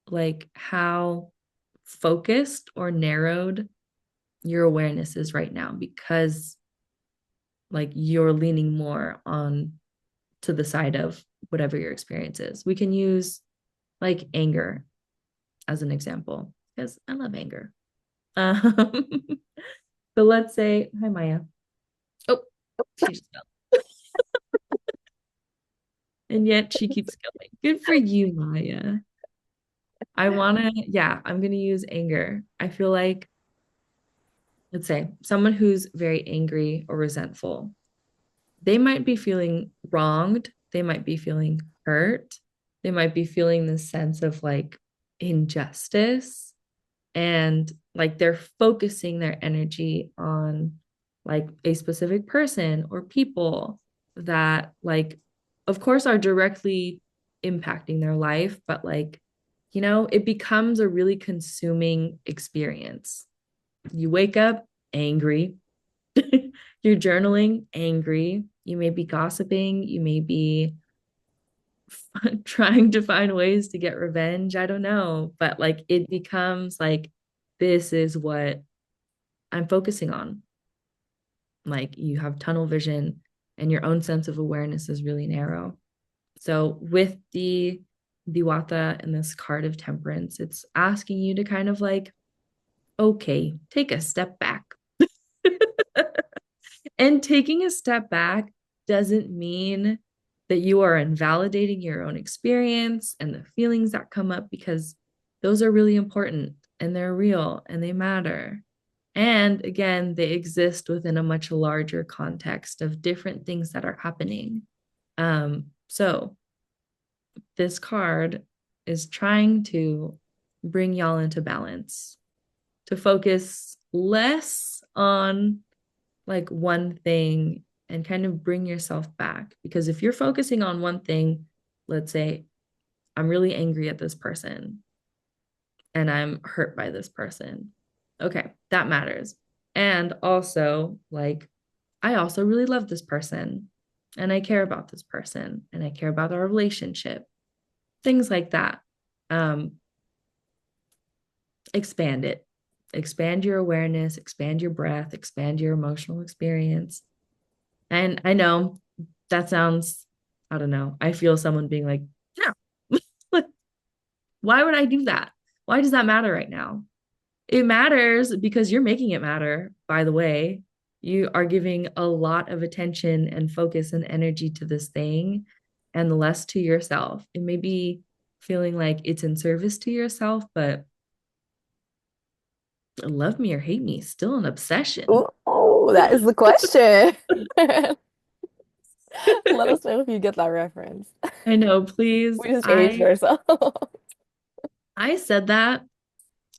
like how focused or narrowed your awareness is right now, because like you're leaning more on to the side of whatever your experience is. We can use like anger as an example because I love anger. Um, but let's say, hi Maya. Oh, she just fell. And yet she keeps going. Good for you, Maya. I'm gonna use anger. I feel like, let's say, someone who's very angry or resentful, they might be feeling wronged. They might be feeling hurt. They might be feeling this sense of like injustice. And like they're focusing their energy on like a specific person or people that, like, of course, are directly impacting their life, but like, it becomes a really consuming experience. You wake up angry. You're journaling angry. You may be gossiping. You may be trying to find ways to get revenge. I don't know. But like it becomes like, this is what I'm focusing on. Like you have tunnel vision and your own sense of awareness is really narrow. So with the Wata and this card of temperance, it's asking you to kind of like, okay, take a step back. And taking a step back doesn't mean that you are invalidating your own experience and the feelings that come up, because those are really important and they're real and they matter. And again, they exist within a much larger context of different things that are happening. So this card is trying to bring y'all into balance, to focus less on like one thing and kind of bring yourself back. Because if you're focusing on one thing, let's say, I'm really angry at this person and I'm hurt by this person. Okay, that matters. And also, like, I also really love this person and I care about this person and I care about our relationship, things like that. Um, Expand it, expand your awareness, expand your breath, expand your emotional experience. And I know that sounds, I don't know. I feel someone being like, no, why would I do that? Why does that matter right now? It matters because you're making it matter, by the way. You are giving a lot of attention and focus and energy to this thing and less to yourself. It may be feeling like it's in service to yourself, but love me or hate me, still an obsession. Oh, that is the question. Let us know if you get that reference. I know, please. We just aged I ourselves. I said that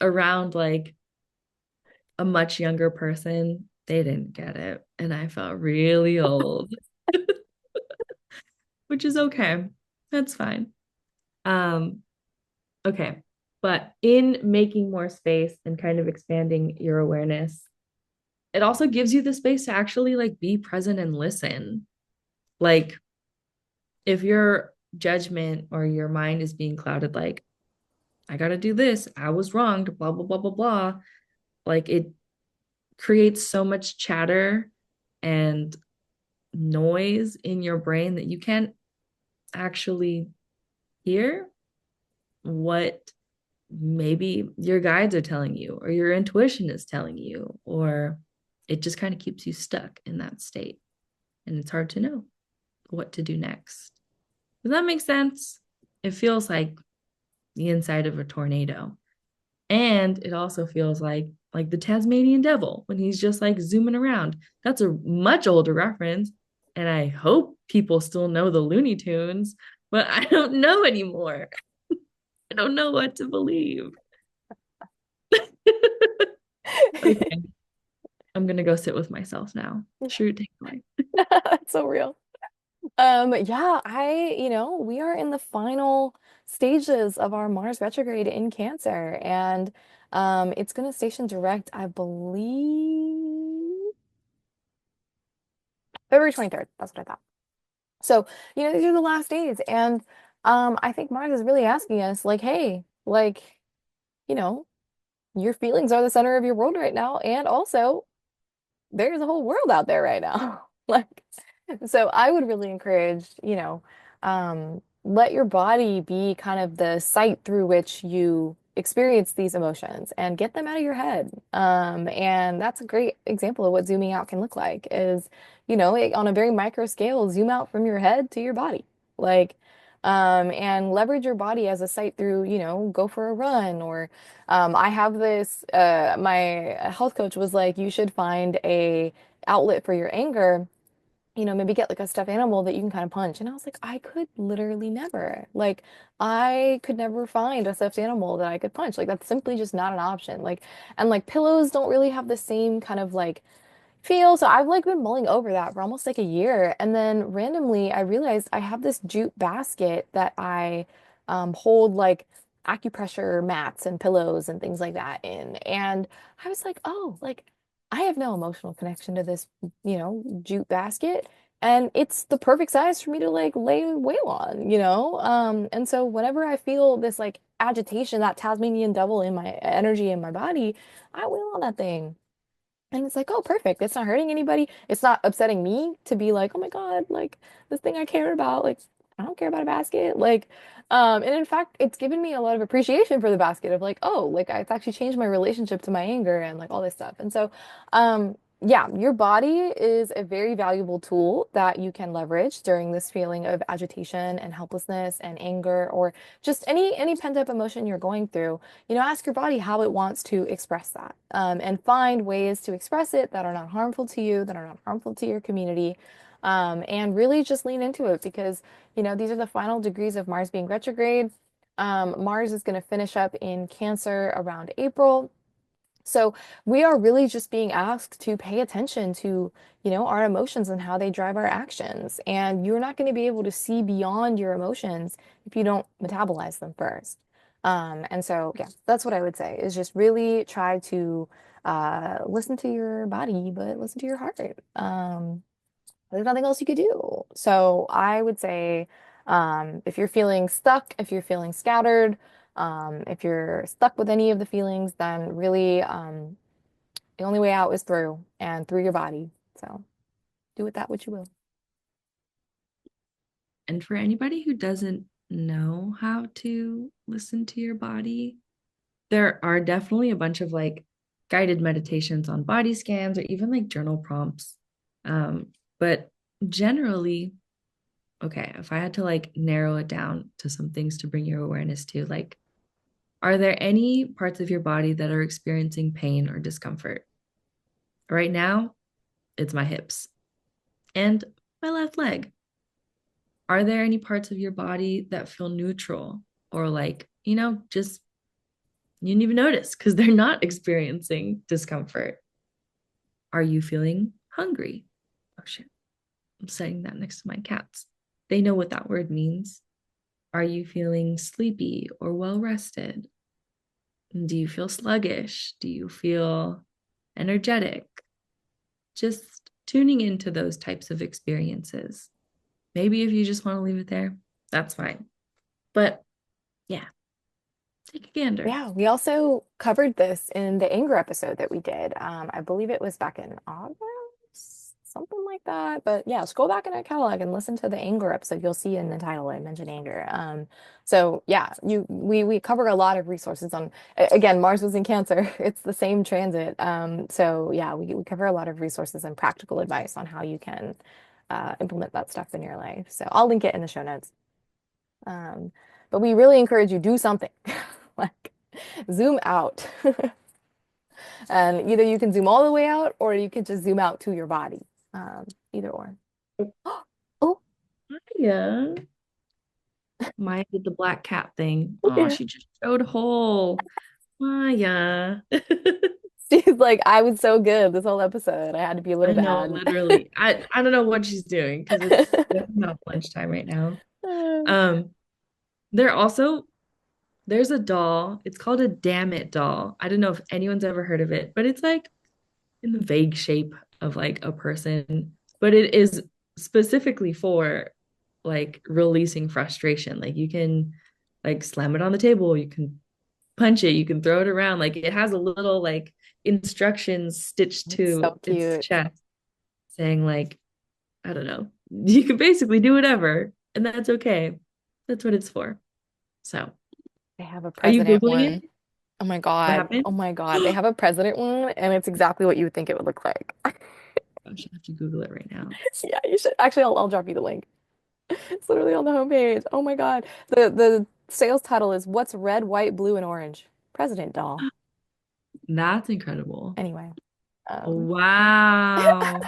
around like a much younger person. They didn't get it. And I felt really old, which is okay. That's fine. Um, okay. But in making more space and kind of expanding your awareness, it also gives you the space to actually like be present and listen. Like if your judgment or your mind is being clouded, like, I gotta do this, I was wronged, blah, blah, blah, blah, blah. Like it creates so much chatter and noise in your brain that you can't actually hear what maybe your guides are telling you or your intuition is telling you, or it just kind of keeps you stuck in that state and it's hard to know what to do next. Does that make sense? It feels like the inside of a tornado. And it also feels like the Tasmanian devil when he's just like zooming around. That's a much older reference. And I hope people still know the Looney Tunes, but I don't know anymore. I don't know what to believe. Okay, I'm gonna go sit with myself now. Shroot, take it away. That's so real. Yeah, we are in the final stages of our Mars retrograde in Cancer, and it's going to station direct, I believe, February 23rd. That's what I thought. So, these are the last days, and I think Mars is really asking us, like, hey, like, you know, your feelings are the center of your world right now, and also there's a whole world out there right now. Like, so I would really encourage, let your body be kind of the site through which you experience these emotions and get them out of your head. And that's a great example of what zooming out can look like is, on a very micro scale, zoom out from your head to your body. Like, and leverage your body as a site through, go for a run or I have this, my health coach was like, you should find a outlet for your anger, maybe get like a stuffed animal that you can kind of punch. And I was like, I could literally never. Like, I could never find a stuffed animal that I could punch. Like, that's simply just not an option. Like, and like pillows don't really have the same kind of like feel. So I've like been mulling over that for almost like a year. And then randomly I realized I have this jute basket that I hold like acupressure mats and pillows and things like that in. And I was like, oh, like I have no emotional connection to this, jute basket. And it's the perfect size for me to like lay wail on, And so whenever I feel this like agitation, that Tasmanian devil in my energy in my body, I wail on that thing. And it's like, oh, perfect. It's not hurting anybody. It's not upsetting me to be like, oh my God, like this thing I care about, like I don't care about a basket. Like, and in fact, it's given me a lot of appreciation for the basket of like, oh, like it's actually changed my relationship to my anger and like all this stuff. And so, yeah, your body is a very valuable tool that you can leverage during this feeling of agitation and helplessness and anger or just any pent up emotion you're going through. Ask your body how it wants to express that, and find ways to express it that are not harmful to you, that are not harmful to your community, and really just lean into it because, these are the final degrees of Mars being retrograde. Mars is going to finish up in Cancer around April. So we are really just being asked to pay attention to, our emotions and how they drive our actions. And you're not going to be able to see beyond your emotions if you don't metabolize them first. And so, yeah, that's what I would say is just really try to listen to your body, but listen to your heart. There's nothing else you could do. So I would say, if you're feeling stuck, if you're feeling scattered, if you're stuck with any of the feelings, then really the only way out is through and through your body. So do with that what you will. And for anybody who doesn't know how to listen to your body, there are definitely a bunch of like guided meditations on body scans or even like journal prompts. But generally, okay, if I had to like narrow it down to some things to bring your awareness to, like, are there any parts of your body that are experiencing pain or discomfort? Right now, it's my hips and my left leg. Are there any parts of your body that feel neutral or like, just you didn't even notice because they're not experiencing discomfort? Are you feeling hungry? Oh shit, I'm setting that next to my cats. They know what that word means. Are you feeling sleepy or well rested? Do you feel sluggish? Do you feel energetic? Just tuning into those types of experiences. Maybe if you just want to leave it there, that's fine. But yeah, take a gander. Yeah, we also covered this in the anger episode that we did. I believe it was back in August, something like that. But yeah, scroll back in our catalog and listen to the anger episode. You'll see in the title I mentioned anger. So yeah, we cover a lot of resources on again, Mars was in Cancer. It's the same transit. So yeah, we cover a lot of resources and practical advice on how you can implement that stuff in your life. So I'll link it in the show notes. Um, but we really encourage you do something. Like zoom out. And either you can zoom all the way out or you can just zoom out to your body. Either or. Oh, Yeah. Maya did the black cat thing. oh Oh, dear. she just showed a hole. Maya. She's like, I was so good this whole episode. I had to be a little I know, bad. literally. I don't know what she's doing because it's not lunchtime right now. Um, there also there's a doll. It's called a damn it doll. I don't know if anyone's ever heard of it, but it's like in the vague shape of like a person, but it is specifically for like releasing frustration. Like you can like slam it on the table, you can punch it, you can throw it around. Like it has a little like instructions stitched It's so to its cute. chest saying like, I don't know, you can basically do whatever, and that's okay. That's what it's for. So, They have a are you president Googling one. it? Oh my What God. happened? Oh my God. They have a president one, and it's exactly what you would think it would look like. I should have to Google it right now. Yeah, you should. Actually, I'll drop you the link. It's literally on the homepage. Oh my God. The sales title is What's Red, White, Blue, and Orange? President doll. That's incredible. Anyway, um, Wow.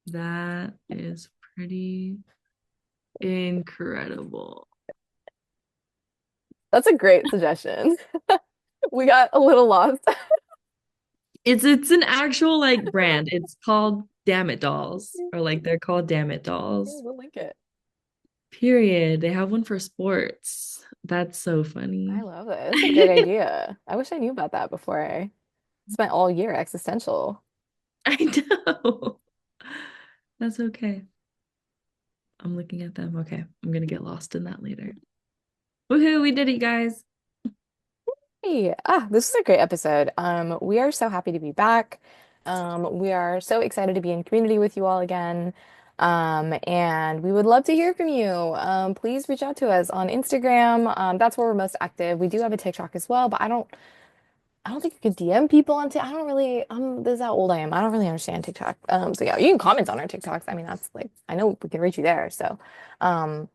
That is pretty incredible. that's a great suggestion. We got a little lost. It's an actual like brand. It's called Damn It Dolls, or like they're called Damn It Here, Dolls. we'll link it. Period. They have one for sports. That's so I funny. love it. It's a great idea. I wish I knew about that before I spent all year existential. I know. That's okay. I'm looking at them. Okay. I'm gonna get lost in that later. Woohoo, we did it, guys. Hey, this is a great episode. We are so happy to be back. We are so excited to be in community with you all again. And we would love to hear from you. Please reach out to us on Instagram. That's where we're most active. We do have a TikTok as well, but I don't think you could DM people on I don't really, this is how old I am. I don't really understand TikTok. So yeah, you can comment on our TikToks. I mean, that's like, I know we can reach you there. So,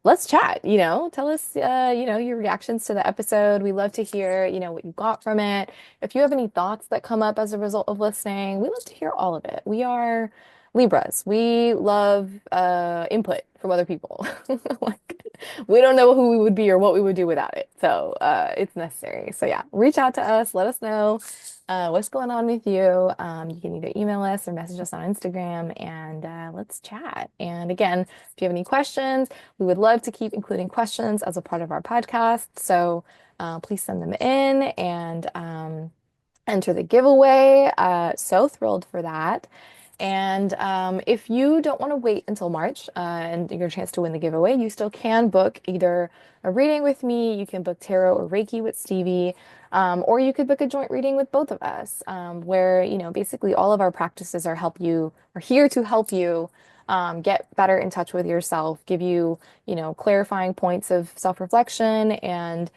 let's chat, tell us, your reactions to the episode. We love to hear, what you got from it. If you have any thoughts that come up as a result of listening, we love to hear all of it. We are Libras. We love, input from other people. Like, we don't know who we would be or what we would do without it. So it's necessary. So yeah, reach out to us. Let us know what's going on with you. You can either email us or message us on Instagram and let's chat. And again, if you have any questions, we would love to keep including questions as a part of our podcast. So please send them in and enter the giveaway. So thrilled for that. And if you don't want to wait until March and your chance to win the giveaway, you still can book either a reading with me, you can book tarot or Reiki with Stevie, or you could book a joint reading with both of us, where, basically all of our practices are here to help you get better in touch with yourself, give you, clarifying points of self-reflection and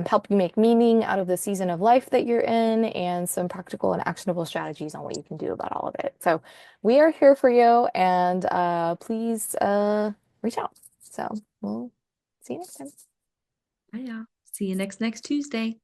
help you make meaning out of the season of life that you're in, and some practical and actionable strategies on what you can do about all of it. So we are here for you, and please reach out. So we'll see you next time. Bye, y'all. See you next Tuesday.